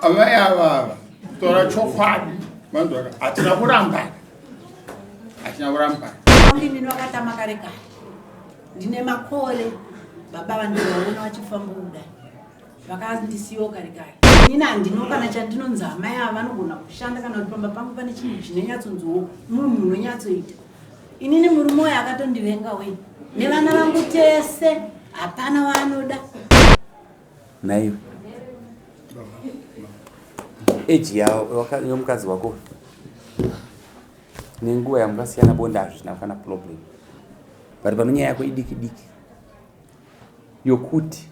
amai ava tora chokwadi mandora atina kuramba ndini wakatama kare kare ndine makore baba vandivaona vachifamba kudai vakandisiwo kare kare inini handino kana chandinonzi amai ava vanogona kushanda kana kuti pamba pangu pane chinhu chinonyatsonziwo munhu unonyatsoita inini murume uyo akatondivenga wei nevana vangu tese hapana vaanoda naiwe eji yomukadzi wako nenguva yamukasiyana bonda hazvina kana problem bari pano nyaya yako idiki diki yokuti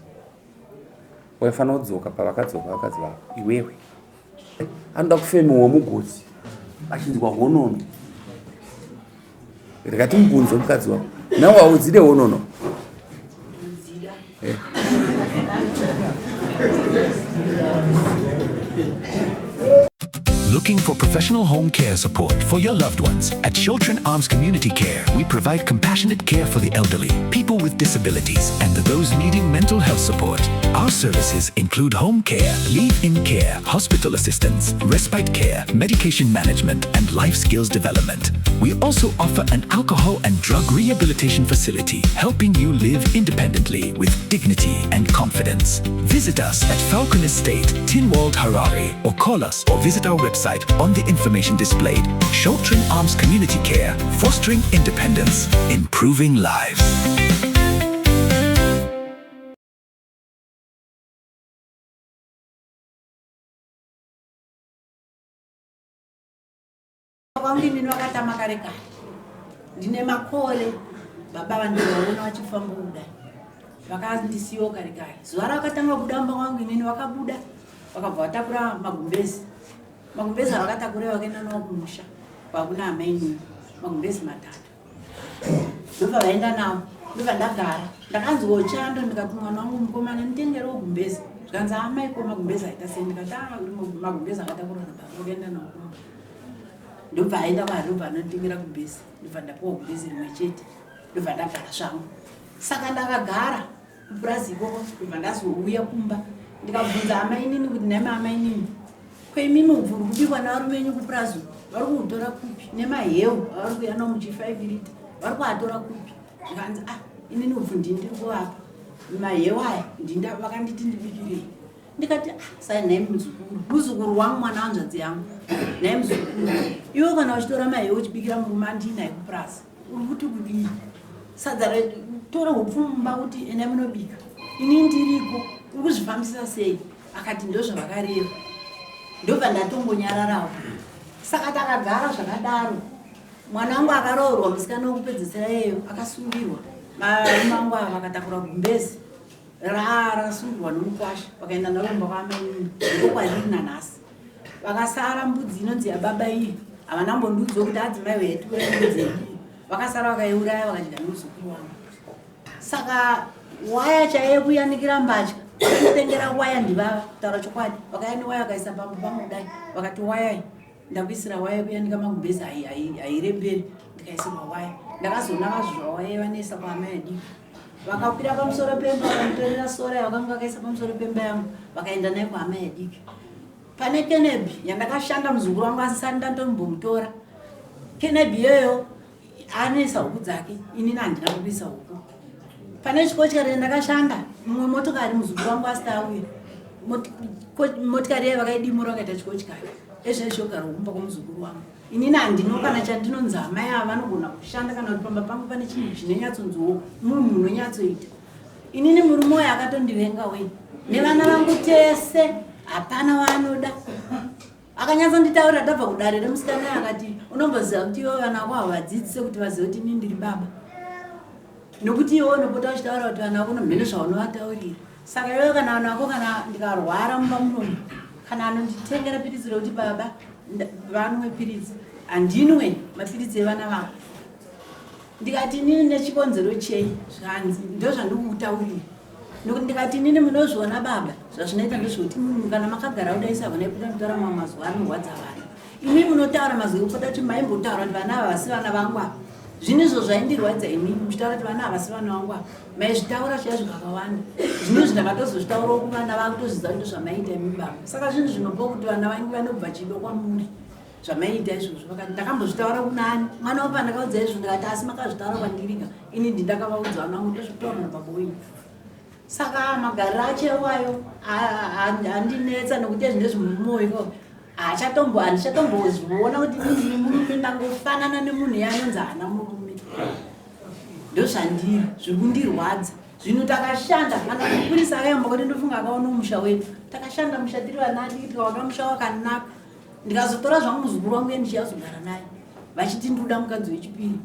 waifanira kudzoka pavakadzoka vakadzi vako iwewe anoda kufemiwa mugotsi achinzwa honono rikati mubvunzo mukadzi wako nawe waudzire honono Looking for professional home care support for your loved ones? At Children Arms Community Care, we provide compassionate care for the elderly, people with disabilities, and those needing mental health support. Our services include home care, live-in care, hospital assistance, respite care, medication management, and life skills development. We also offer an alcohol and drug rehabilitation facility, helping you live independently with dignity and confidence. Visit us at Falcon Estate, Tinwald, Harare, or call us or visit our website on the information displayed. Children Arms Community Care, fostering independence, improving lives. ndini wakatama kare kare ndine makore baba vandivaona vachifamba kudai vakandisiwo kare kare zuva rakatanga kudamba kwangu inini vakabuda vakabva vatakura magumbezi avakatakura vakaenda nawo kumusha kwakuna amai magumbezi 3 ndobva vaenda nawo ndobva ndagara ndakanzochando ndikati mwana wangu mukomana nditengerewo gumbezi zvikanzi amai ko magumbezi aita sei ndikati magumbezi akatakura nababa vakaenda nawo ndobva aenda kwadobva anonditengera gumbezi ndobva ndapuwa gumbezi rimwe chete ndobva ndagara zvangu saka ndakagara kupurazi ikoko ndobva ndazouya kumba ndikabvunza amai nini kuti nemi amai nini kwemimi ubvuri kubikwa navarume venyu kupurazi vari kuutora kupi nemahewu avari kuuya nawo muchi5 lita vari kuatora kupi ndikanzi inini ubvu ndiri kuvapa mahewu aya vakanditi ndibikirei ndikati sai nai muzukuru wangu mwana wanzvadzi yangu nai muzukuru iwe kana uchitora mahewu uchibikira murume andinaye kupurazi uri kuti kudii sadza tora hupfumba kuti ene munobika ini ndiriko uri kuzvifambisa sei akati ndozvavakareva ndobva ndatongonyararawo saka takagara zvakadaro mwana wangu akaroorwa musikana wokupedzisira yeyo akasungirwa marume angu ava vakatakura gumbezi rakasungirwa nomukwasha vakaenda nalomba kwamai ndokwariri nanhasi vakasara mbudzi inonzi yababa iyi havana mbondiudziwo kuti adzimai veture mbudzi iyi vakasara vakaiuraya vakadya nomuzukuru wangu saka waya chaiye kuyanikira mbatya vakatengera waya ndivava kutaura chokwadi vakayani waya vakaisa pambo pamudai vakati waya ndakuisira waya kuyanika magumbezi hairemberi ndikaisirwa waya ndakazona vazvizva waya vanesa kwaamai adiki vakakwira pamusoro pemba vakamutorera sora vakanga vakaisa pamusoro pemba yangu vakaenda naye kwaamai adiki pane kenebi yandakashanda muzukuru wangu asisani ndandombomutora kenebi iyoyo anesa huku dzake inini handina kuisa huku pane chikochikari ndakashanda mumwe motokari muzukuru wangu asita auya motikari yayo vakaidimura vakaita chikochikari ezvaizvogara kumba kwomuzukuru wangu inini handino kana chandinonzi amai ava vanogona kushanda kana kuti pamba pangu pane chinhu chinonyatsonziwo munhu unonyatsoita inini murume uyo akatondivenga wei nevana vangu tese hapana vaanoda akanyatsonditaurira tabva kudare remusikana akati unomboziva kuti ivo vana vako havadzidzise kuti vazive kuti ini ndiri baba nokuti iwo unopota uchitaura kuti vana vako nomhene zvaunovataurira saka iwewe kana vana vako kana ndikarwara mumba munomu kana anonditengera piritsi rekuti baba vanwe piritsi handinwe mapiritsi evana vako ndikati inini nechikonzero chei zvanzi ndozvandikukutaurira nokuti ndikati inini munozviona baba zvazvinoita ndezvekuti munhu kana makagara kudaisa vanai kuda kutaura mamwe mazuva anorwadza vanhu imi munotaura mazwi ekupota kuti maimbotaura kuti vana ava vasi vana vangu ava Zvinoizvo zvaindirwadza inini muchitaura kuti vana havasi vana vangu apa maizvitaura chiya zvakawanda zvinozvi ndakatozozvitaurawo kuvana vakutozvidza kuti zvamaita imibaba saka zvinhu zvinopa kuti vana vangu vanobva chido kwamuri zvamaita izvozvo vakati ndakambozvitaura kunani mwana wapa ndakaudza izvo ndikati asi makazvitaura kwandirika ini ndindakavaudza vana vangu tozvitaura napaboini saka magariro achewayo handinetsa nokuti ezvinezvi mumwoyo handichatombozviona kuti ndini murume ndangofanana nemunhu yanonzi hana murume ndozvandiri zviri kundirwadza zvino takashanda kana kupurisa akaemba kuti ndofunga akaona musha wedu takashanda musha tiri vanadiki tikavaka musha wakanaka ndikazotora zvangu muzukuru wangu endichiyazogara naye vachiti ndoda mukadzi wechipiri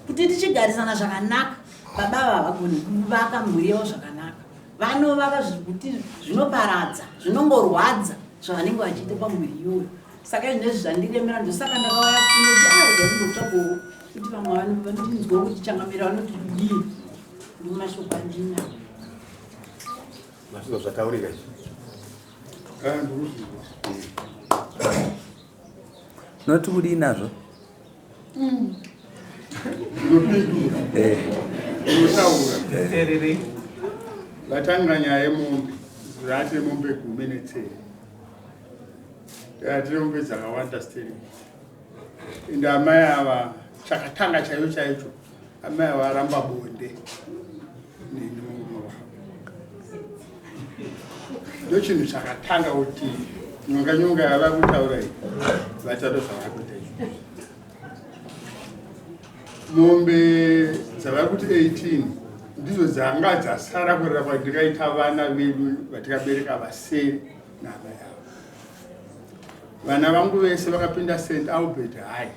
kuti tichigarisana zvakanaka baba havagoni kuvaka mhuri yavo zvakanaka vanovaka zvikuti zvinoparadza zvinongorwadza zvavanenge vachiita pamwiri iyoyo saka izvinezvi zvandiremera ndosaka ndakauya kunoti aaiakundotsvagowo kuti vamwe vanotinzwa kuti changamira vanoti kudii ndimashoko andina mazvizvo zvataurika noti kudii nazvo vatanga nyaya yemombe zvati mombe 10 tiri mombe dzakawanda steri ende amai ava chakatanga chaicho amai ava aramba bonde ndo chinhu chakatanga kuti nyonga yava kutaura iyi vatado zvavakuita izvo mombe dzava kuti 18 ndizo dzanga dzasara kurira kwandikaita vana vedu vatikabereka vasere naamai avo vana vangu vese vakapinda St Albert High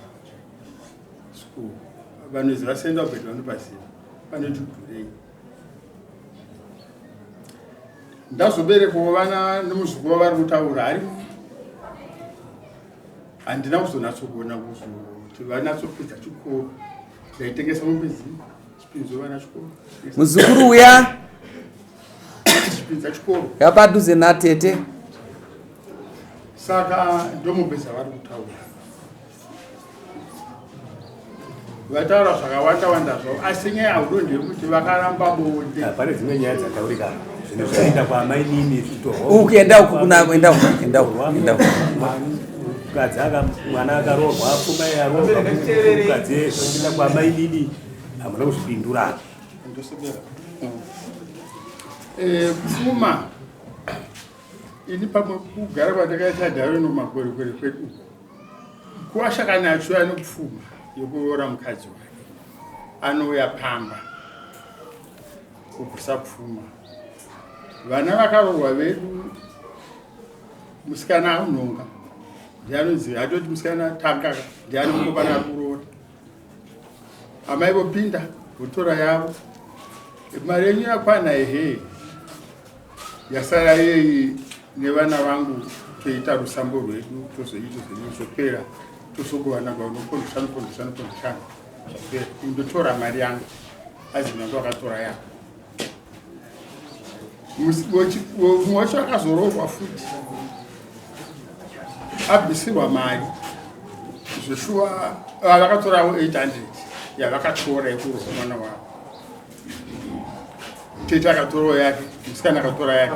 School vanoziva St Albert vanopaziva vanoti Ndurei ndazoberekawo vana nemuzukuru wavari kutaura ari handina kuzonatsokuona kuti vanatsopedza chikoro ndaitengesa mumbezi chipinzo vana chikoro muzukuru uya chipinza chikoro yapadhuze natete saka ndomumbezi vari kutaura vataura zvakawanda zvavo asi nyaya yaudo ndeyekuti vakaramba bonde pane dzimwe nyaya dzataurika zvinhu zvaenda kwaamai nini ukuenda uku kunaenda mukadzi mwana akaroorwa pfuma yaroorwa mukadzi zvoenda kwaamai nini hamuna kuzvipindura pfuma ini pamwe kugara kwandakaita dharo nomakwerekwere kwedu kuwashakani acho anopfuma yokuroora mukadzi wake anouya pamba kubvisa pfuma vana vakaroorwa vedu musikana anonga ndianoziva atoti musikana tanga ndianongopana kuroora amai vopinda votora yavo mari yenyu yakwana ehe yasara yeyi nevana vangu toita rusambo rwedu tozopera tozogovana gaunopondoshanu zvapera indotora mari yangu azinangu akatora yavo mumwe wacho akazoroorwa futi abvisirwa mari zveshuwa vakatoravo 800 yavakatora yekuroorwa mwana wavo tete akatorawo yake musikana akatora yake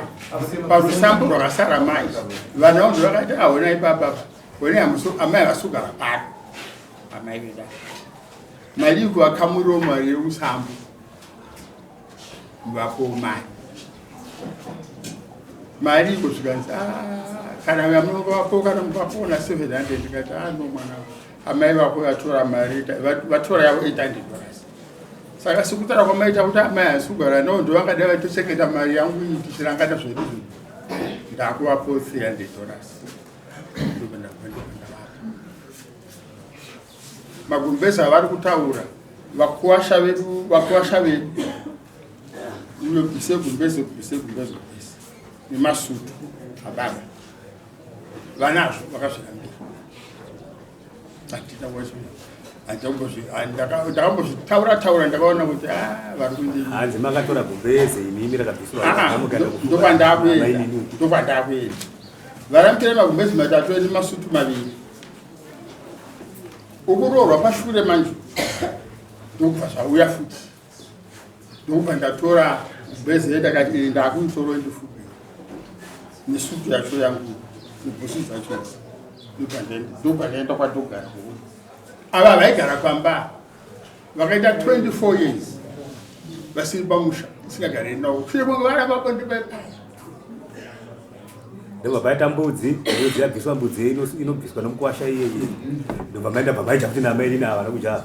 parusambo rwakasara mai vana vangu vakati aonai baba one amai vakasugara pano amai veda mari ikuvakamuriwo mari yerusambo vakomai mari ikozvikanisa kana vamunonga vako kana mukapona 700 ndikati no mwana amai vako vatora mari vatora yavo 800 saka sikutaura kwamaita kuti amai asugara nao ndo vangada vatochengeta mari yangu iyi tichirangana zvedu ndakuvapo $300 magumbeza avari kutaura vakuwasha vedu uyo bvise gumbeze nemasutu ababa vanazvo vakazvirambira ndakambozvitaura ndakaona kuti vari hanzi makatora gumbeze imimi rakabvisirandokwandakuenda varambire magumbezi 3 nemasutu 2 ukuroorwa pashure manje ndokubva zvauya futi ndokubva ndatora bhezi ndakati ndakumusoro ndifuke nesutu yacho yangu nebhusi dzacho ndobva ndaenda kwatogara ava vaigara pamba vakaita 24 years vasiri pamusha isingagari navo shure kunge vana vako ndipaipai ndobva paita mbudzi yabviswa mbudzi inobviswa nomukwasha iyeye ndobva maenda pamaita kuti namainini avana kujava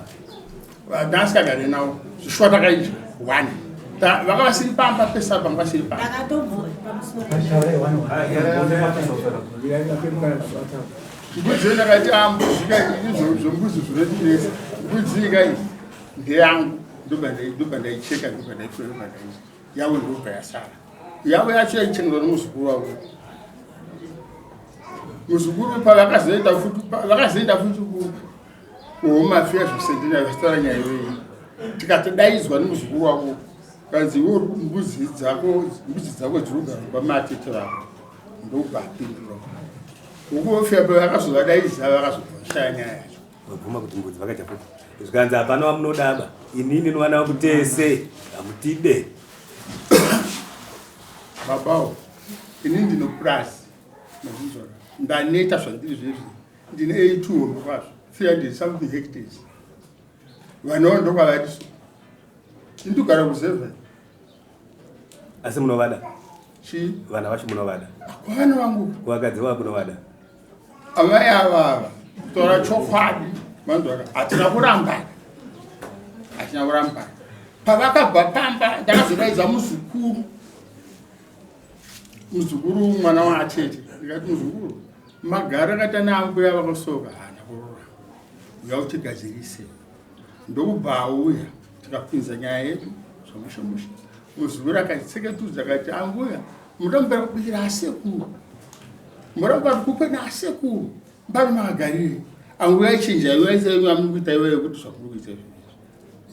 ndasikagari navo zvishwa takaita 1 vakavasiri pamba pesa panga vasiri pamba mbudzi ndakati zvombuzi zvinodinesa mbudzi ikai ndeyangu ndobva ndaicheka ndobva ndaitora yavo ndobva yasara yavo yacho yaichengerwa nomuzukuru wavo muzukuru pavakazoenda futi kuhome affairs kusendina vasitora nyaya iyoyi tikatodaidzwa nomuzukuru wavo kanzi iwo mbudzi dzako dzirogara kwamatete vako ndobva apindura ukufika pavakazovadaidza vakazovashaya nyaya yacho vabvuma kuti mbudzi vakaita futi zvikanzi hapana wamunodaba inini novana vakutese hamutide babawo ini ndino plus ndaneta zvandiri zvezvi ndine 82 home kwazvo 300 something hectares vanowo ndokwavatiso indogara ku7 asi munovada chi vana vacho munovada kwavana vangu kuvakadzi vavo munovada amai avava tora chokwadi manzwaka hatina kurambana pavakabva pamba ndakazodaidza muzukuru mwana waatete ndikati muzukuru magara akata naambuya vakasoka hana kurora uya utigadzirise ndokubva auya tikapinza nyaya yedu zvamushamusha muzukuru akatseketudza akati ambuya murambira kubikira asekuru murambira kupena asekuru mbari makagarire anguya ichinja iwaisaiamikuita iwayo kuti zvakuri kuita izvi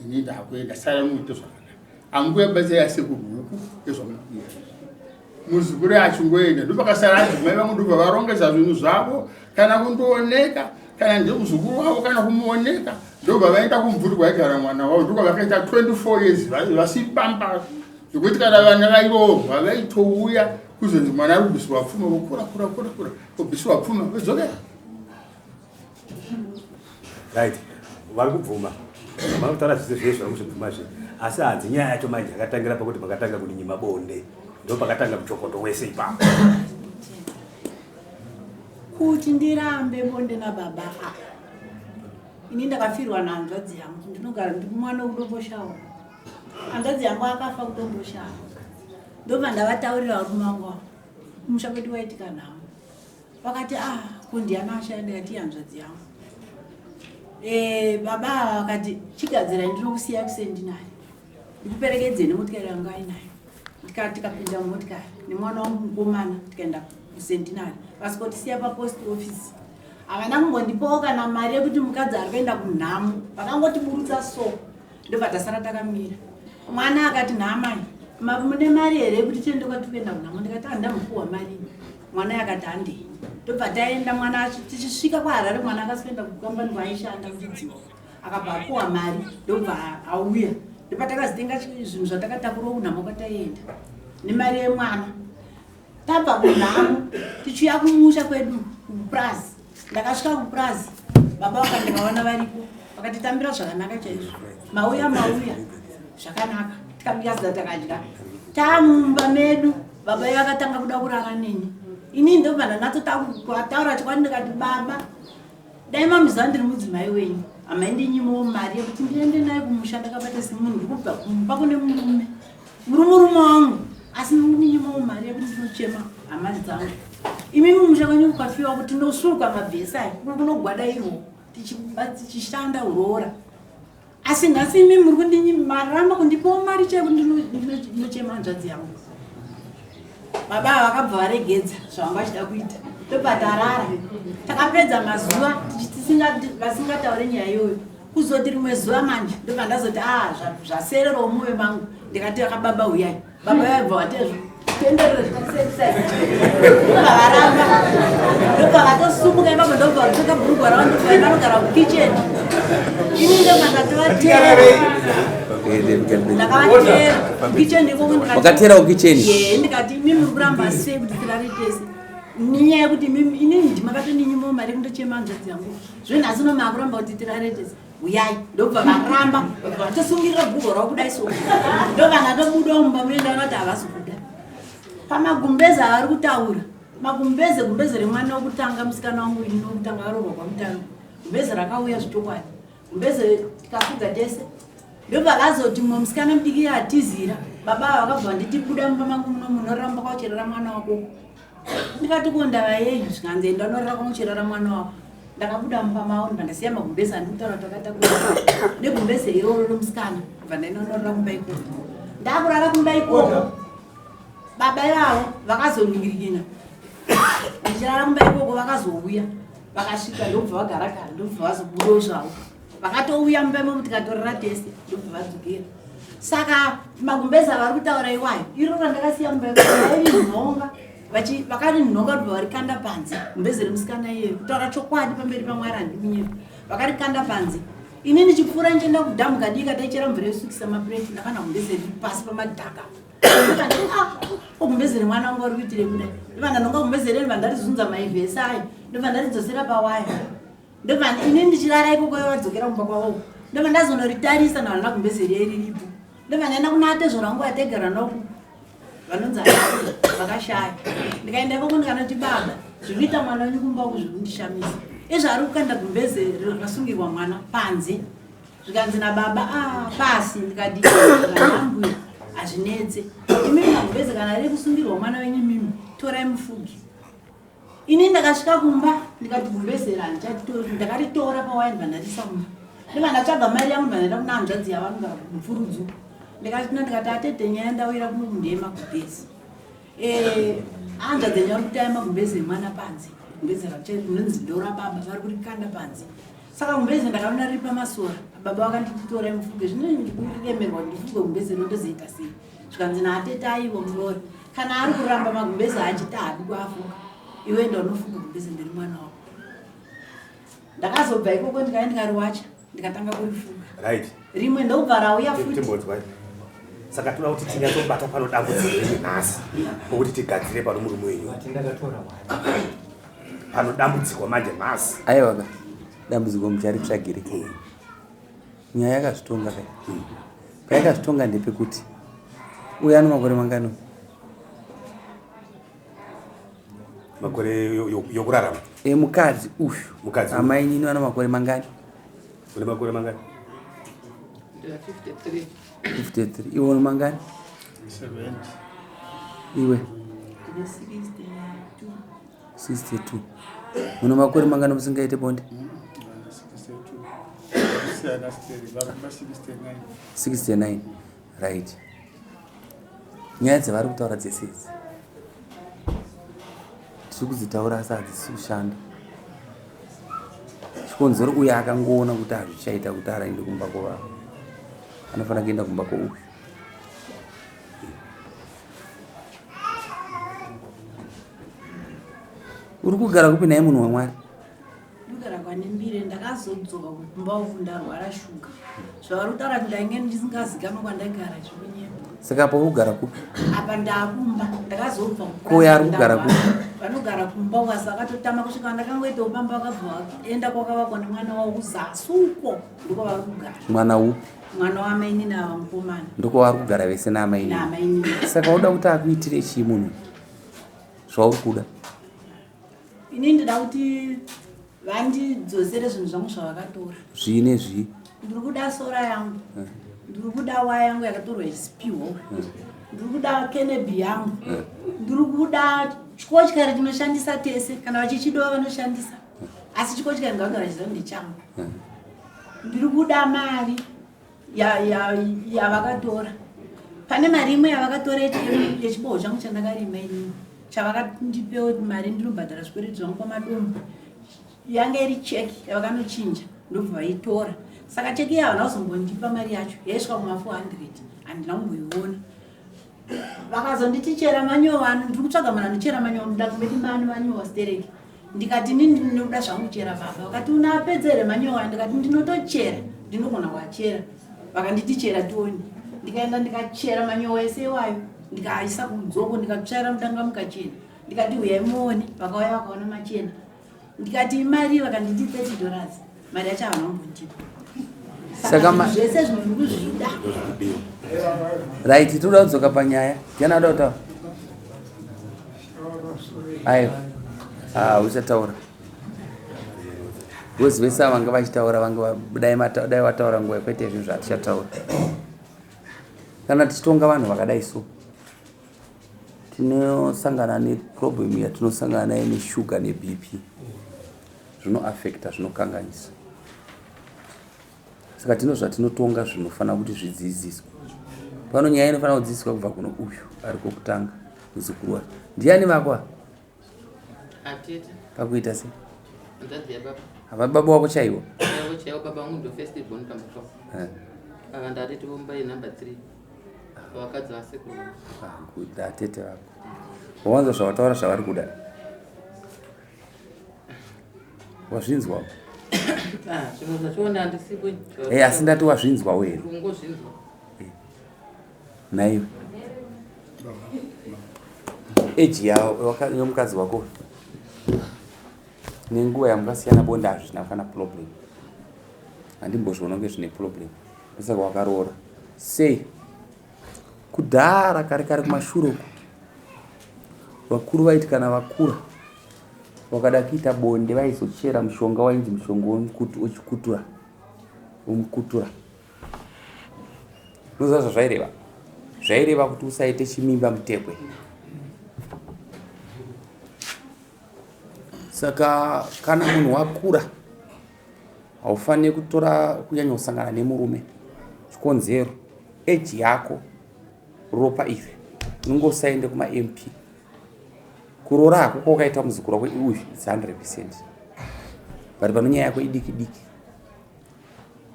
ini ndakuenda sara muite zvakanaka ambuya basa yasekuru huku ezvamukuita muzukuru achingoenda ndopakasara adzimai vangu ndobva varongedza zvinhu zvavo kana kundooneka kana ndemuzukuru wavo kana kumuoneka ndobva vaenda kumvuri kwaigara mwana wavo ndokwa vakaita 24 years vasipamba zvokuti kana vana vairohwa vaitouya kuzonzi mwana ari kubviswa pfuma vokura kubviswa pfuma vedzokera right vari kubvuma vari kutaura zvise zvese vari kuzvibvumazve asi hanzi nyaya yacho manje yakatangira pakuti pakatanga kudinyima bonde ndo pakatanga muchokoto wese ipapo kuti ndirambe bonde nababa ini ndakafirwa nahanzvadzi yangu ndinogara ndimwana wekudomboshawa hanzvadzi yangu akafa kudomboshawa ndobva ndavataurira varume vangu kumusha kwedu waitika navo vakati kundiana ashaya ndikati hanzvadzi yangu baba vakati chigadzira ndinokusiya kusendinari ndikuperekedze nemotikari yangu ainayo tikapinda mumotikari nemwana wangu mukomana tikaenda kusendinari vasikotisiya papost office havana kungondipawo kana mari yekuti mukadzi ari kuenda kunhamu vakangotiburutsa so ndobva tasara takamira mwana akati nhamai mune mari here yekuti tiende kwatikuenda kunhamu ndikati handamupuwa mari mwana akati handei ndobva taenda mwana tichisvika kwaharare mwana akasikuenda kukambani kwaaishanda kuchidziwa akabva apuwa mari ndobva auya ndopatakazotenga zvinhu zvatakatakurwa kunhamu kwataienda nemari yemwana tabva kunhamu tichiuya kumusha kwedu kuprazi ndakasvika kuprazi baba vakandikaona varipo vakatitambira zvakanaka chaizvo mauya zvakanaka tikabika zida takadya tamumba medu baba vakatanga kuda kurara neni ini ndobva ndanatsotaura chikwadi ndikati baba dai mamuziva ndiri mudzimai wenyu amai ndinyimawo mari yekuti ndiende naye kumusha ndakabata semunhu ndikubva kumba kune murume wangu asi ndinyimawo mari yekuti ndinochema hama dzangu imi mumusha kwenyu kukafiwa kuti ndosuka mabhesi aya kunogwada irwo tichishanda uroora asi nhasi imi muri kundimaramba kundipawo mari chaiku ndinochema hanzvadzi yangu baba vakabva varegedza zvavanga vachida kuita tobva tarara takapedza mazuva vasingataure nyaya iyoyo kuzoti rimwe zuva manje ndobva ndazoti zvasererawo muve mangu ndikati akababa uyai baba vaibva vatezvo tenderere zvikaserisai ndobva varamba ndobva vatosumuka ipapo ndobva vatoka bhurugwa ravo ndobva vanogara kukicheni ini ndobva ndatovateera ndakatera kitchen ndiko wakatera ukicheni ndikati mimi muri kuramba sei kuti tirare tese ninyaya yekuti mimi inini ndimakatoninyimo mari kundochemanja dzangu zvino asi nomakuramba kuti tirare tese uyai ndobva varamba vatosungirira gugo rakudai so ndovana tobuda mumba muenda vanoti havasi kuda pamagumbeze avari kutaura gumbeze remwana wokutanga musikana wangu ini wokutanga arohwa kwamutano gumbeze rakauya zvitokwadi gumbeze tikafuga tese ndobva vazoti mumwe musikana mudiki atizira baba vakabva nditi buda mumba mangu muno munoramba kwaucherera mwana wako ndikati kondava yenyu zvikanzi enda unorara kwaucherera mwana wako ndakabuda mumba mavo ndikandasiya magumbeze andikutaura takatakuda negumbeze iroro romusikana kubva ndainonorara kumba ikoko ndakurara kumba ikoko baba ivavo vakazoningirikina ndichirara kumba ikoko vakazouya vakasvika ndobva vagarakara ndobva vazobudawo zvavo vakatouya mumba imomo tikatorera tese ndobva vadzokera saka magumbeza vari kutaura iwayo iroro ndakasiya mumba iri nhonga vakati nhonga ndobva varikanda panze gumbeze remusikana iyeyo kutaura chokwadi pamberi pamwari handimunyepo vakarikanda panze ini ndichipfuura ndichienda kudhamu kadika taichera mvura yosukisa mapureti ndakana gumbeze riri pasi pamadhaka gumbeze remwana wangu ari kuitire kudai ndobva ndanonga gumbeze reri vandarizunza maivhesi ayo ndobva ndaridzosera pawaya ndobva ini ndichirara ikoko vadzokera kumba kwavo ndobva ndazonoritarisa navanona gumbeze rei riripo ndobva ndaenda kunate zvorangu ategara noku vanonzi vakashaya ndikaenda ikoko ndikanoti baba zvinoita mwana wenyu kumba uku zvikundishamisa izvo ari kukanda gumbeze rakasungirwa mwana panze zvikanzi nababa pasi ndikadiambuya hazvinetse imimi magumbeze kana riri kusungirwa mwana wenyu mimi torai mufugi ini ndakasvika kumba ndikati gumbeze ndakaritora pawaya ndvandarisa mumba ndibva ndatsvaga mari yangu ndvandaenda kuna hanzvadzi yavanogara mupfurudzu ndikati atete nyaya ndawira kuno mundei magumbeze hanzvadzi nyaya uri kutaya magumbeze emwana panze gumbeze rinonzi ndora baba vari kurikanda panze saka gumbeze ndakaona riri pamasora baba vakanditorai mufuge zvino ndikuremerwa ndifuge gumbeze rinondozoita sei zvikanzi naatete aiwo murori kana ari kuramba magumbeze achiti hadi kuafuga iwe enda unofuga gumbeze ndiri mwana wako ndakazobva ikoko ndikaya ndikariwacha ndikatanga kurifuga rimwe ndobva rauya futi saka toda kuti tinyatsobata pano dambudziko renyu nhasi pokuti tigadzire pano murume wenyu pano dambudziko manje nhasi aiwa dambudziko mucharitsvagire nyaya yakazvitonga kai payakazvitonga ndepekuti uya ano makore mangano makore yokurarama mukadzi uyu amai nini vana makore mangani une makore mangani 53 iwe une mangani 70 iwe 62 une makore mangani musingaite bonde 69 right nyaya dzavari kutaura dzese idzi tiri kudzitaura asi hadzisi kushanda chikonzero uyo akangoona kuti hazvichaita kuti arainde kumba kwovavo anofanira kuenda kumba kwouyu uri kugara kupi naye munhu wamwari ndikugara kwanembire ndakazodzoka kumba uku ndarwara shuga zvavari kutaura kuti ndainge ndisingazikamwa kwandaigara zvikunyepa saka apa kugara kupi apa ndakumba ndakazobva kuya ari kugara kupi vanogara kumba ukasakatotama kusvika ndakangoitawo pamba vakabva enda kwakavakwa nemwana wavo kuzasi uko ndiko vari kugara mwana upi mwana wamaini navamukomana ndiko vari kugara vese naamaini saka uda kuti akuitire chii munhu zvauri kuda ini ndida kuti vandidzosere zvinhu zvangu zvavakatora zviine zvii ndiri kuda sora yangu ndiri kuda waya yangu yakatorwa ichipiwa ndiri kuda kenebi yangu ndiri kuda chikotyari chinoshandisa tese kana vachichidiwa vanoshandisa asi chikotyari ngavagara chiziva ndechangu ndiri kuda mari yavakatora pane mari imwe yavakatora yechiboho changu chandakarima inini chavakandipewo mari ndinobhadhara zvikwereti zvangu kwamadombo yanga iri cheki yavakanochinja ndobva vaitora saka cheki iya havana kuzombondipa mari yacho yaisvika kuma400 handina kumboiona vakazonditi chera manyowa ndiri kutsvaga munhu anochera manyowa ndakumbeti mani manyowa stereki ndikati inini ndinoda zvangu chera baba vakati unapedza here manyowa ndikati ndinotochera ndinogona kuachera vakanditi chera tioni ndikaenda ndikachera manyowa ese wayo ndikaisa kudzoko ndikatsvaira mudanga mukachena ndikati uyai muone vakauya vakaona machena ndikati imari vakanditi $30 mari yacho havana kumbondipa saka zvese zvinhu ndikuzvida right toda kudzoka panyaya yana dota ayo uchataura gozi vese vanga vachitaura vanga dai wataura nguva kwete zvinhu zvatichataura kana tichitonga vanhu vakadai so tinosangana neproblem yatinosangana nayo neshuga nebp zvinoaffecta zvinokanganisa saka tino zvatinotonga zvinofanira kuti zvidzidziswe pano nyaya inofanira kudzidziswa kubva kuno uyu ari kokutanga muzukuru wake ndiani vakwa atete pakuita se ndadzi yababa hava baba wako chaiwo baba wangu ndo first born pamusoro akandariti vombai number 3 vakadzi vasekuru good atete vako wawanza zvavataura zvavari kuda wazvinzwa zvimwe zvachiona handisipo asi ndati wazvinzwawo here ungozvinzwa naiwe eji yomukadzi wako nenguva yamukasiyana bonde hazvina kana problem handimbozviona kunge zvine problem saka wakaroora sei kudhara kare kare kumashure uku vakuru vaiti kana vakura wakada kuita bonde vaizochera mushonga wainzi mushonga womukutura unoziva zvazvaireva zvaireva kuti usaite chimimba mutekwe saka kana munhu wakura haufaniri kutora kunyanya kusangana nemurume chikonzero eji yako ropa ive unongosaende kuma-MP kuroora hako kwakaita muzukuru wako uyu it's 100%. Bari pano nyaya yako idiki diki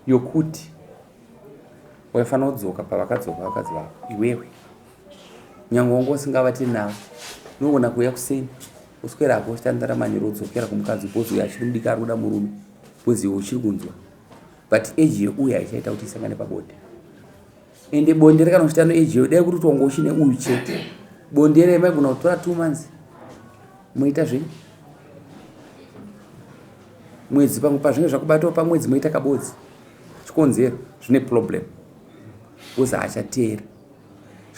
yokuti waifanira kudzoka pavakadzoka vakadzi vako iwewe nyangwe wanga usingavati navo unogona kuuya kuseni uswera hako uchitandara manyero udzokera kumukadzi bhozi uyo achiri mudiki ari kuda murume bhozi iwe uchiri kunzwa but eji yeuyu haichaita kuti isangane pabonde ende bonde rekana uchitano eji yeu dai kuti tonga uchine uyu chete bonde ere maigona kutora 2 months moita zvinhu mwedzi pamwe pazvinenge zvakubatawo pamwedzi moita kabodzi chikonzero zvine problem uzi hachateera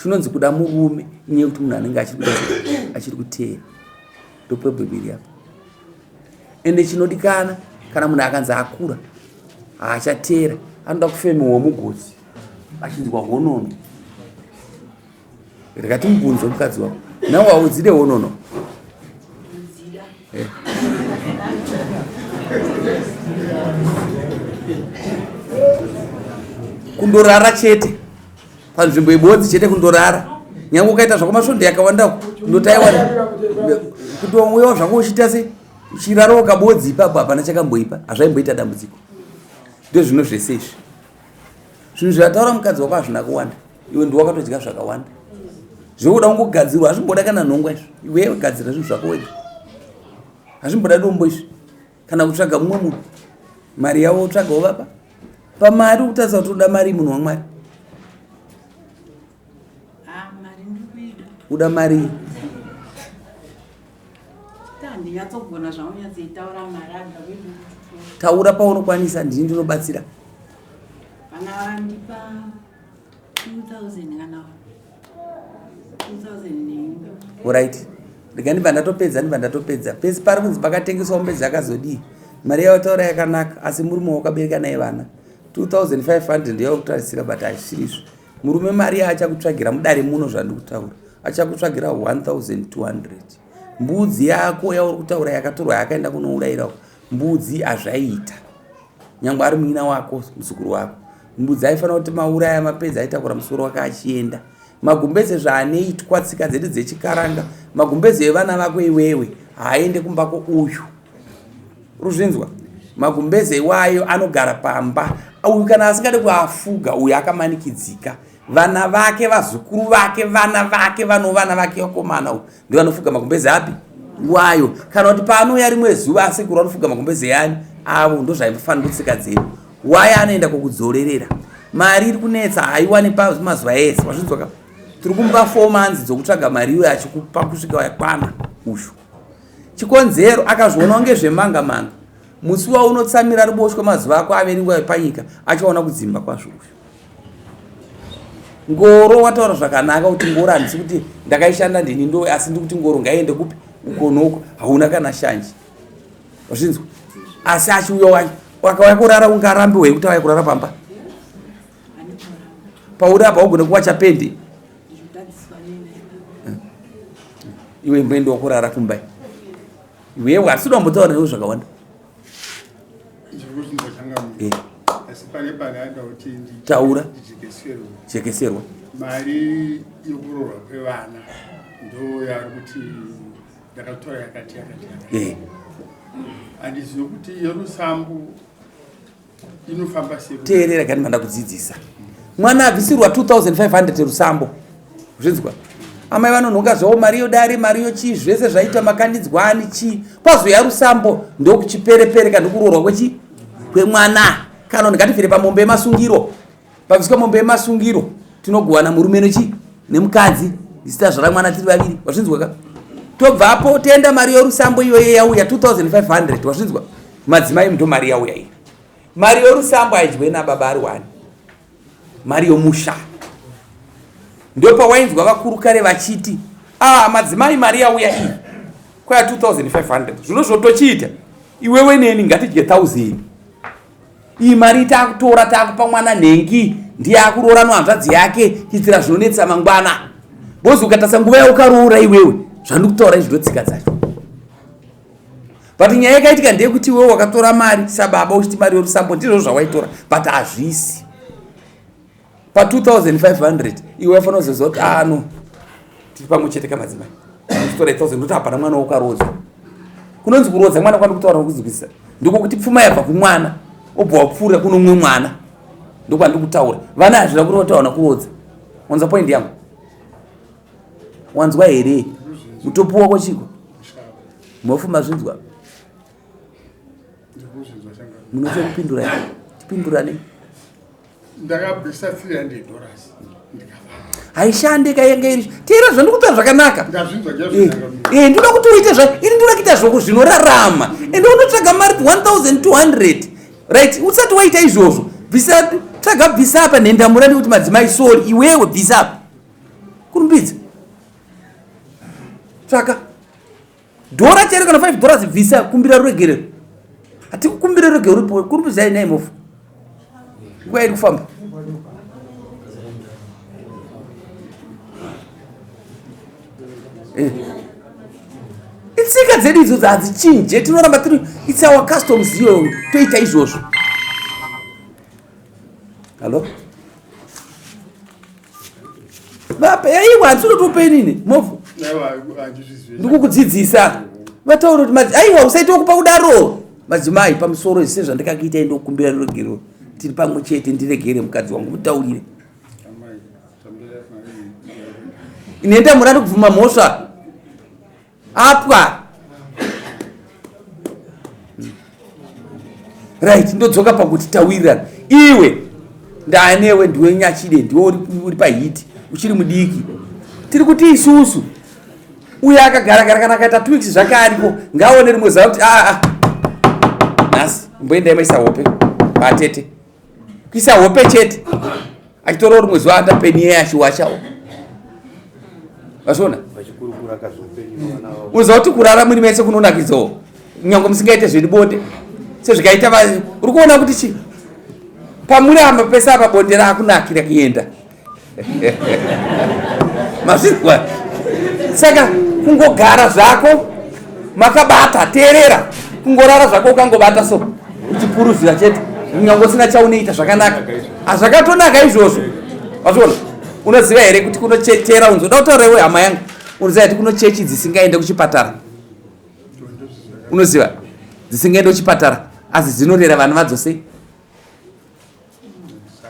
zvinonzi kuda murume inyaya kuti munhu anenge achiri kuteera ndoproblem iri apa ende chinodikana kana munhu akanzi akura haachateera anoda kufemiwa mugotsi achinzwa honono rikati mubvunzo mukadzi wako nawo haudzide honono kundorara chete panzvimbo ibodzi chete kundorara nyange ukaita zvakomasvondo yakawanda ndotaiwana kuti uyawo zvako uchita se uchirarawo kabodzi ipapo hapana chakamboipa hazvaimboita dambudziko ndo zvino zvese izvi zvinhu zvataura mukadzi wako hazvina kuwanda iwe ndiwakatodya zvakawanda zvokuda kungogadzirwa hazvimboda kana nhongwa izvi iwe gadzira zvinhu zvako wega hazvimboda dombo izvi kana kutsvaga mumwe munhu mari yavo utsvagawo vapa pamari kutarisa kuti uda mari munhu wamwari mari ndikuida uda mari tandinyatogona zvaunyazoitaura mari agawedu taura paunokwanisa ndini ndinobatsira kana vandipa 2000 kana 2000 neinga right rega ndibva ndatopedza pesi pari kunzi pakatengeswa mbedzi akazodii mari yavo taura yakanaka asi murume wakabereka naye vana 2500 ndeyakutarisira but hazvisizvo murume mari yaachakutsvagira mudare muno zvandiri kutaura achakutsvagira 1200 mbudzi yako yauri kutaura yakatorwa yakaenda kunourayirawo mbudzi hazvaita nyangwe ari muina wako muzukuru wako mbudzi aifanira kuti mauraya mapedzi aitakura musoro wake achienda magumbeze zvaanoitwa tsika dzedu dzechikaranga magumbeze evana vako iwewe haaende kumbako uyu ruzvinzwa magumbeze iwayo anogara pamba uyu kana asingade kuafuga uyu akamanikidzika vana vake vazukuru vake vana vake vana vake vakomana uyu ndivanofuga magumbeze api iwayo kana kuti paanouya rimwe zuva asekuru anofuga magumbeze yani avo ndo zvaifanira kutsika dzedu waya anoenda kukudzorerera mari iri kunetsa haiwani mazuva ese wazvinzwa ka tiri kumupa 4 months dzokutsvaga mari iyoyo achikupa kusvika yakwana ushu chikonzero akazvionawo ngezvemanga manga musi waunotsamira ruboshwe mazuva ako averingwa epanyika achiona kudzimba kwazvo ushu ngoro wataura zvakanaka kuti ngoro handisi kuti ndakaishanda ndini ndo asi ndikuti ngoro ngaiende kupi ukonoko hauna kana shanji wazvinzwa asi achiuya wakauya kurara ungarambe wekuti wauya kurara pamba pauri apa ugone kuwa chapendi iwe mbendo kurara kumbai iwewe asi unombotaura newe zvakawanda taura jekeserwa mari yokuroorwa kwevana ndo yari kuti ndakatora yakati handizivi kuti yerusambu inofamba sei. Teerera kani manda kudzidzisa mwana abvisirwa 2500 rusambo zvinzwa amai vanonhonga zvavo mari yodare mari yochii zvese zvaita makandidzwani chii kwazoya rusambo ndokuchiperepereka ndokuroorwa kwechi kwemwana kana ngatifire pamombe yemasungiro pabviswa mombe yemasungiro tinogowana murume nechi nemukadzi isita zvara mwana tiri vaviri wazvinzwa ka tobvapo toenda mari yorusambo iyoyo yauya 2500 wazvinzwa madzimai ndo mari yauya iyi mari yorusambo haidyiwe nababa ari 1 mari yomusha ndio pawainzwa vakuru kare vachiti madzimai mari yauya iyi kwaya 2500 zvino zvotochiita iwewe neni ngatidye 1000 iyi mari takutora takupa mwana nhengi ndiye akuroora nohanzvadzi yake kuitira zvinonetsa mangwana bozi ukatasa nguva yaukaroora iwewe zvandikutaura izvinotsika dzacho but nyaya yakaitika ndeyekuti iwewe wakatora mari sababa uchiti mari yorusambo ndizvo zvawaitora but hazvisi pa 2500 iwe wafanira kuziva kuti no tiri pamwe chete kamadzimai kutora 1000 kuti hapana mwana waukarodza kunonzi kurodza mwana kwandi kutaura nokuzivisa ndiko kuti pfuma yabva kumwana obva wapfuura kuno mumwe mwana ndokwandi kutaura vana hazvina kuti wataura kurodza wanza point yangu wanzwa here mutopuwa kwachiko mofuma zvinzwa munocho kupindura tipindurane ndakabvisa $300 haishande kaenge iri teera zvandikutaura zvakanaka ndoda kuti uite iri ndoda kuita zvoko zvinorarama ende unotsvaga mari 1200 right usati waita izvozvo bvisa tsvaga bvisa apa nhendamura nekuti madzimai sori iwewe bvisa apa kurumbidza tsvaka dhora chero kana $5 bvisa kumbira ruregerero hatikukumbira ruregerero kurumbidzai nai mofu nguva iri kufamba itsika dzedu idzodzo hadzichinje tinoramba tiri it's our customs iyo toita izvozvo halo aiwa handisinotoupei nini mofu ndikukudzidzisa vataura kuti aiwa usaita kupa kudaro madzimai pamusoro zise zvandakakuita ndokukumbira ruregerero tiri pamwe chete ndiregere mukadzi wangu mutaurire inoenda murandi kubvuma mhosva apwa right ndodzoka pakuti tawirirana iwe ndanewe ndiwe nyachide ndiwe uri pahiti uchiri mudiki tiri kuti isusu uye akagara kana akaita 2 weeks zvake ariko ngaone rimwe zava kuti nhasi mboendai maisa hope patete kuisa hope chete achitorawo rimwe zuva andapeniye achiwachawo vasona unoziva kuti kurara muri mese kunonakidzawo nyange musingaite zvedibonde sezvikaita uri kuona kuti chi pamuri amba pese apa bonde rakunakira kuenda mazvinzwa saka kungogara zvako makabata teerera kungorara zvako ukangobata so uchipuruzira chete nyange usina chaunoita zvakanaka hazvakatonaka izvozvo wazviona unoziva here kuti kunochera unzoda kutaurewe hama yangu unoziva kuti kuno chechi dzisingaende kuchipatara unoziva dzisingaende kuchipatara asi dzinorera vana vadzosei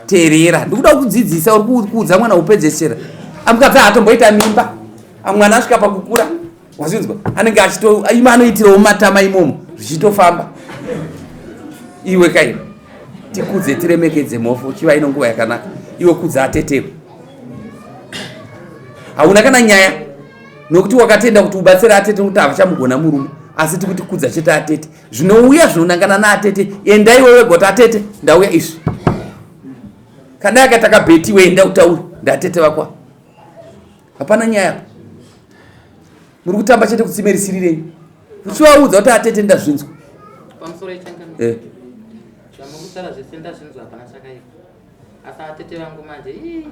teerera ndikuda kudzidzisa uri kuudza mwana upedzesera amukabva hatomboita mimba mwana asvika pakukura wazvinzwa anenge anoitirawo matama imomo zvichitofamba iwe kai tikudze tiremekedze mhofo chiva ino nguva yakanaka iwe kudza atetewo hauna kana nyaya nokuti wakatenda kuti ubatsira atete kuti havachamugona murume asi tikuti kudza chete atete zvinouya zvinonangana naatete enda iwe wega kuti atete ndauya izvi kana yakataka bheti wenda utauri ndatete vakwa hapana nyaya muri kutamba chete kutsimerisirirei uchivaudza kuti atete ndazvinzwa pamusoro yechangano zvamukutaura zvese ndazvinzwa hapana chakaipa asi atete vangu manje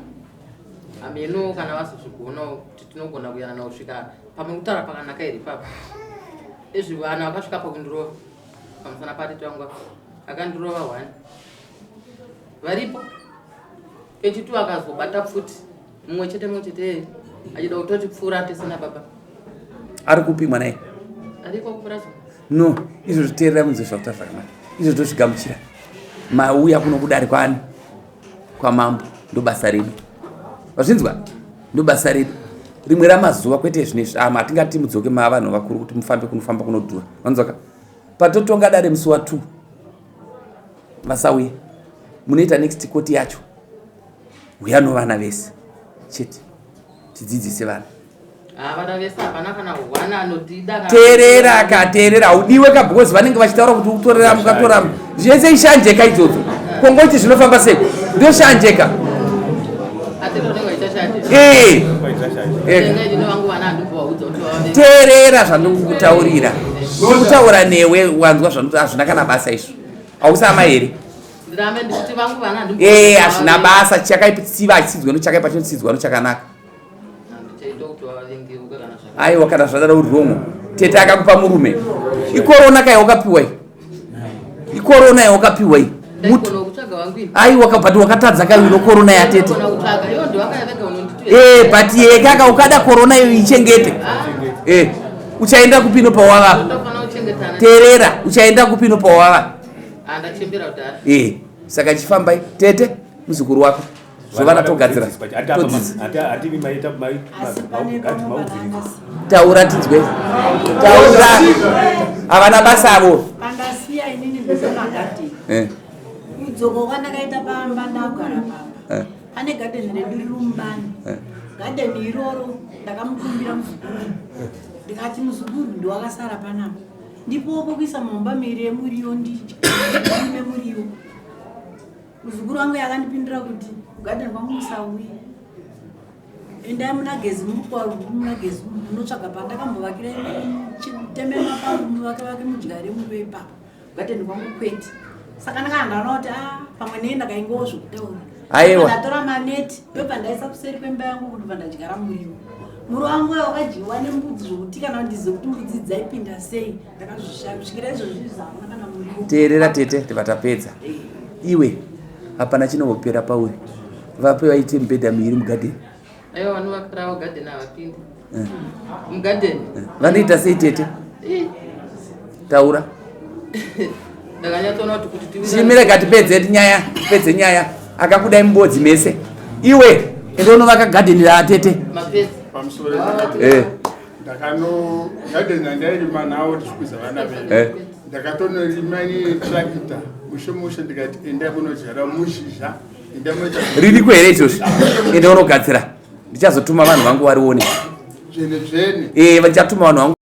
ameno kana vasizvigoonawo kuti tinogona kuyana nawo kusvika pamukutaura pakanaka here papa izvi vana vakasvika pakundirova pamusana patete vangu akandirova 1 varipo echitu akazobata pfuti mumwe chete achida kutotipfuura tesina baba ari kupi mwana iye ariko kupura no izvo zviteerera munzwe zvakutaura zvakanaka izvo tozvigamuchira mauya kuno kudari kwani kwamambo ndo basa redu wazvinzwa ndo basa redu rimwe ramazuva kwete zvinezvi hatingati mudzoke mavanhu vakuru kuti mufambe kunofamba kunodhura vanzwaka patotonga dare musi wa2 vasauye munoita next koti yacho uya novana vese chete tidzidzise vana teerera akateerera haudiwe kabhokozi vanenge vachitaura kuti utorera mukatoramo zvese ishanjeka idzodzo kongoti zvinofamba sei ndoshanjeka teerera zvandokutaurira kutaura newe wanzwa zvanoti hazvina kana basa izvo hausama here hazvina basa chakaitsiva achitsidzwa nochakaipa chinotsidzwa nochakanaka aiwa kana zvadada uri romwe tete akakupa murume ikorona kai wakapiwai ikorona yawakapiwai aiwa but wakatadza kai unokorona yatete but yekaka ukada korona iyo ichengete uchaenda kupino pawava teerera uchaenda kupino pawava saka chifambai tete muzukuru wako zvovana togadzira taura tinzwe taura havana basa avo pandasiya inini ndezemagadheni kudzoko kwandakaita pamba ndagara pamba pane gadheni redu riri mubani gadheni iroro ndakamukumbira muzukuru ndikati muzukuru ndiwakasara panapa ndipopo kuisa momba miri yemuriwo ndime muriwo muzukuru wangu yakandipindura kuti kugadheni kwangu musauye endai munagezi mukwaru munagezi munotsvaga pandakambovakira temema parume vake mudyare muvepa gadheni kwangu kwete saka ndakandana kuti pamwe nei ndakaingowo zvokutaura ndatora maneti ndopandaisa kuseri kwemba yangu kuti pandadyara muriwo muri wangu wakadyiwa nembudzi zvokuti kana ndizive kuti mbudzi dzaipinda sei ndakazvisvikira izvozvi zvizavona kana muriwo teerera tete tivatapedza iwe hapana chinombopera pauri vape vaite mibhedha miviri mugadheni aiwa vanovakirawo gadheni havapindi mugadheni vanoita sei tete taura ndakanyatsoona kuti chimirega tipedze nyaya akakudai mubodzi mese iwe ende unovaka gadheni raatete pamusoro ndakano gadheni andairima nawo tichikwiza vana vedu ndakatonyorima trakita mushe ndikati endai munodyara muzhizha ririko here izvozvi ende unogadzira ndichazotuma vanhu vangu varione zvene vachatuma vanhu vangu